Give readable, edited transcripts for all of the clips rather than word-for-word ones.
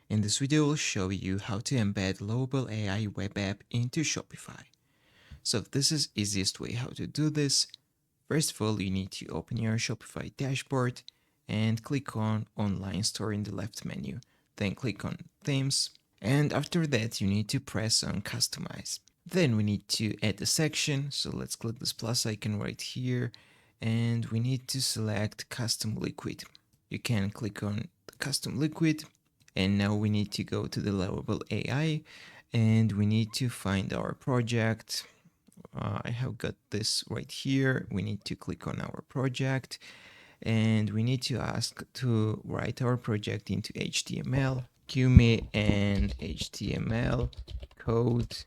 In this video, I'll show you how to embed Lovable AI web app into Shopify. So this is easiest way how to do this. First of all, you need to open your Shopify dashboard and click on Online Store in the left menu. Then click on Themes. And after that, you need to press on Customize. Then we need to add a section. So let's click this plus icon right here. And we need to select Custom Liquid. You can click on the Custom Liquid. And now we need to go to the Lovable AI. And we need to find our project. I have got this right here. We need to click on our project. And we need to ask to write our project into HTML. Give me an HTML code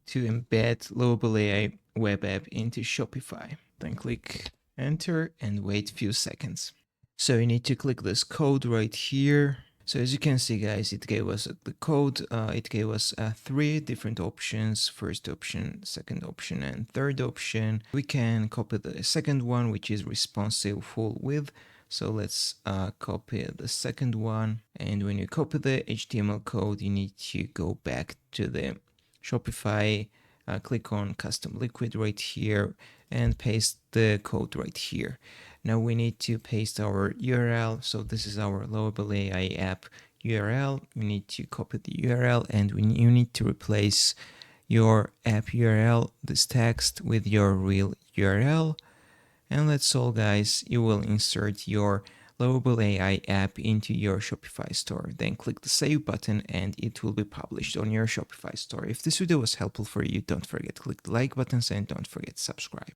to embed Lovable AI web app into Shopify. Then click enter and wait a few seconds. So you need to click this code right here. So as you can see, guys, it gave us the code. It gave us 3 different options: first option, second option, and third option. We can copy the second one, which is responsive full width. So let's copy the second one. And when you copy the HTML code, you need to go back to the Shopify, click on Custom Liquid right here, and paste the code right here. Now we need to paste our URL. So this is our Lovable AI app URL. You need to copy the URL, and you need to replace your app URL, this text, with your real URL. And that's all, guys. You will insert your Lovable AI app into your Shopify store. Then click the save button and it will be published on your Shopify store. If this video was helpful for you, don't forget to click the like buttons and don't forget to subscribe.